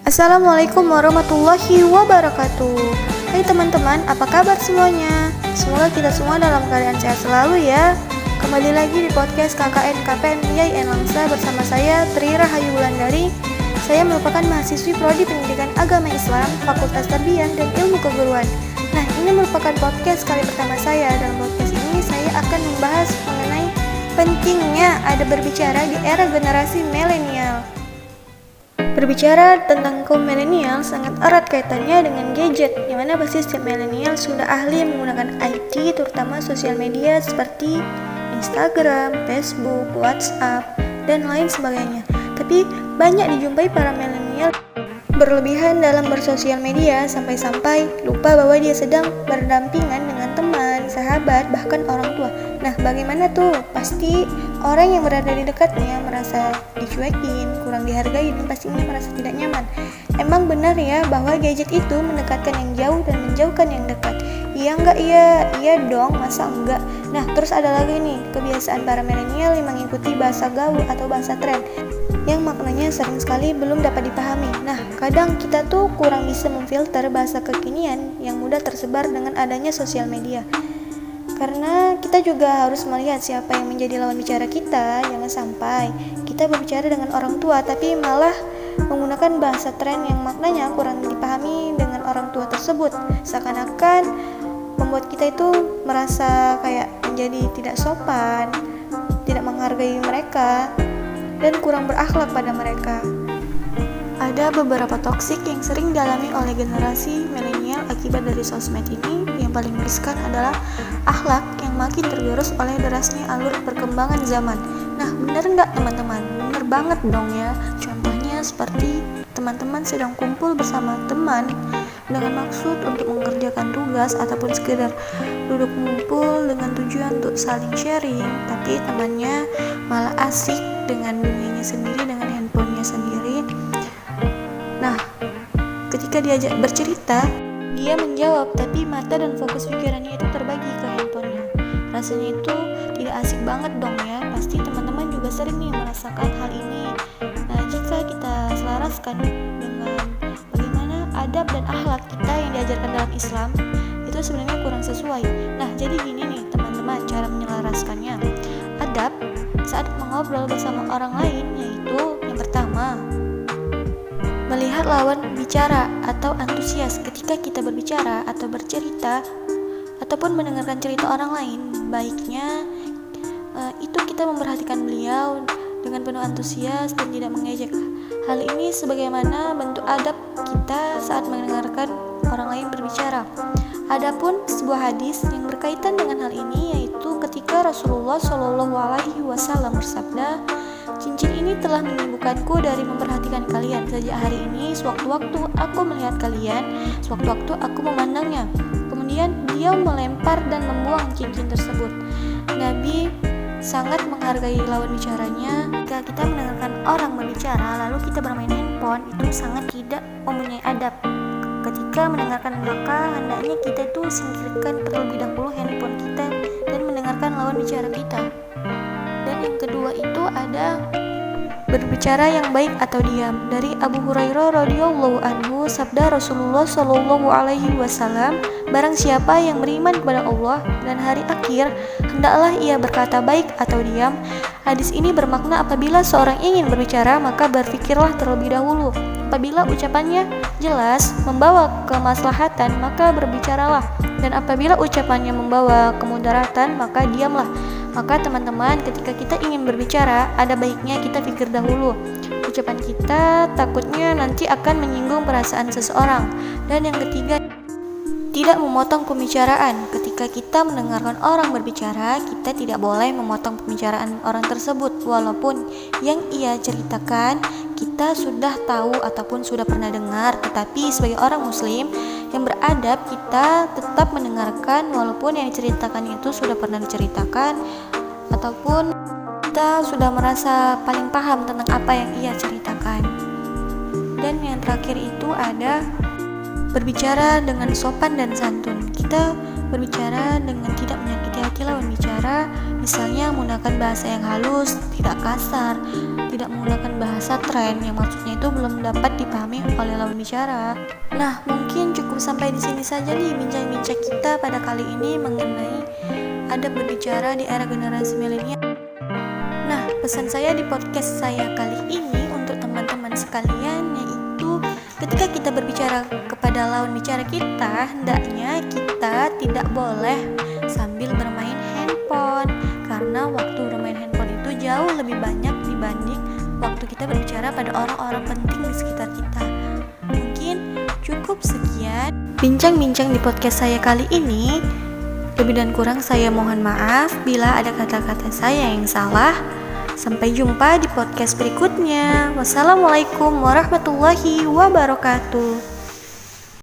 Assalamualaikum warahmatullahi wabarakatuh. Hai teman-teman, apa kabar semuanya? Semoga kita semua dalam keadaan sehat selalu ya. Kembali lagi di podcast KKN KPM IAIN Langsa bersama saya Tri Rahayu Wulandari. Saya merupakan mahasiswi Prodi Pendidikan Agama Islam, Fakultas Tarbiyah dan Ilmu Keguruan. Nah, ini merupakan podcast kali pertama saya. Dalam podcast ini saya akan membahas mengenai pentingnya ada berbicara di era generasi milenial. Berbicara tentang kaum milenial sangat erat kaitannya dengan gadget, yang mana pasti setiap milenial sudah ahli menggunakan IT, terutama sosial media seperti Instagram, Facebook, WhatsApp, dan lain sebagainya. Tapi banyak dijumpai para milenial berlebihan dalam bersosial media sampai-sampai lupa bahwa dia sedang berdampingan dengan teman, sahabat, bahkan orang tua. Nah, bagaimana tuh? Pasti orang yang berada di dekatnya merasa dicuekin, kurang dihargai, dan pastinya merasa tidak nyaman. Emang benar ya bahwa gadget itu mendekatkan yang jauh dan menjauhkan yang dekat? Iya enggak iya? Iya dong, masa enggak? Nah, terus ada lagi nih, kebiasaan para milenial yang mengikuti bahasa gaul atau bahasa tren yang maknanya sering sekali belum dapat dipahami. Nah, kadang kita tuh kurang bisa memfilter bahasa kekinian yang mudah tersebar dengan adanya sosial media. Karena kita juga harus melihat siapa yang menjadi lawan bicara kita. Jangan sampai kita berbicara dengan orang tua tapi malah menggunakan bahasa tren yang maknanya kurang dipahami dengan orang tua tersebut. Seakan-akan membuat kita itu merasa kayak menjadi tidak sopan, tidak menghargai mereka, dan kurang berakhlak pada mereka. Ada beberapa toksik yang sering dialami oleh generasi milenial akibat dari sosmed ini. Yang paling meriskan adalah akhlak yang makin tergerus oleh derasnya alur perkembangan zaman. Nah, benar nggak teman-teman? Benar banget dong ya. Contohnya seperti teman-teman sedang kumpul bersama teman dengan maksud untuk mengerjakan tugas ataupun sekedar duduk ngumpul dengan tujuan untuk saling sharing, tapi temannya malah asik dengan dunianya sendiri, dengan handphonenya sendiri. Nah, ketika diajak bercerita, dia menjawab tapi mata dan fokus pikirannya itu terbagi ke handphonenya. Rasanya itu tidak asik banget dong ya. Pasti teman-teman juga sering nih merasakan hal ini. Nah, jika kita selaraskan dengan bagaimana adab dan akhlak kita yang diajarkan dalam Islam, itu sebenarnya kurang sesuai. Nah, jadi gini nih teman-teman, cara menyelaraskannya. Adab saat mengobrol bersama orang lain yaitu yang pertama, melihat lawan bicara atau antusias ketika kita berbicara atau bercerita ataupun mendengarkan cerita orang lain. Baiknya itu kita memperhatikan beliau dengan penuh antusias dan tidak mengejek. Hal ini sebagaimana bentuk adab kita saat mendengarkan orang lain berbicara. Adapun sebuah hadis yang berkaitan dengan hal ini yaitu ketika Rasulullah SAW bersabda, "Cincin ini telah menyembuhkanku dari memperhatikan kalian. Sejak hari ini, sewaktu-waktu aku melihat kalian, sewaktu-waktu aku memandangnya." Kemudian beliau melempar dan membuang cincin tersebut. Nabi sangat menghargai lawan bicaranya. Jika kita mendengarkan orang berbicara lalu kita bermain handphone, itu sangat tidak mempunyai adab. Ketika mendengarkan, maka hendaknya kita itu singkirkan terlebih dahulu handphone kita dan mendengarkan lawan bicara kita. Dan yang kedua itu ada berbicara yang baik atau diam. Dari Abu Hurairah radhiyallahu anhu, sabda Rasulullah SAW, "Barang siapa yang beriman kepada Allah dan hari akhir, hendaklah ia berkata baik atau diam." Hadis ini bermakna apabila seorang ingin berbicara, maka berfikirlah terlebih dahulu. Apabila ucapannya jelas membawa kemaslahatan, maka berbicaralah. Dan apabila ucapannya membawa kemudaratan, maka diamlah. Maka teman-teman, ketika kita ingin berbicara, ada baiknya kita pikir dahulu. Ucapan kita takutnya nanti akan menyinggung perasaan seseorang. Dan yang ketiga, tidak memotong pembicaraan. Ketika kita mendengarkan orang berbicara, kita tidak boleh memotong pembicaraan orang tersebut. Walaupun yang ia ceritakan kita sudah tahu ataupun sudah pernah dengar, tetapi sebagai orang muslim yang beradab, kita tetap mendengarkan walaupun yang diceritakan itu sudah pernah diceritakan ataupun kita sudah merasa paling paham tentang apa yang ia ceritakan. Dan yang terakhir itu ada berbicara dengan sopan dan santun. Kita berbicara dengan tidak menyakiti hati lawan bicara. Misalnya menggunakan bahasa yang halus, tidak kasar, tidak menggunakan bahasa tren yang maksudnya itu belum dapat dipahami oleh lawan bicara. Nah, mungkin cukup sampai di sini saja nih bincang-bincang kita pada kali ini mengenai adab berbicara di era generasi milenial. Nah, pesan saya di podcast saya kali ini untuk teman-teman sekalian yaitu ketika kita berbicara kepada lawan bicara kita, hendaknya kita tidak boleh sambil bermain handphone, karena waktu bermain handphone itu jauh lebih banyak dibanding waktu kita berbicara pada orang-orang penting di sekitar kita. Mungkin cukup sekian bincang-bincang di podcast saya kali ini. Lebih dan kurang saya mohon maaf bila ada kata-kata saya yang salah. Sampai jumpa di podcast berikutnya. Wassalamualaikum warahmatullahi wabarakatuh.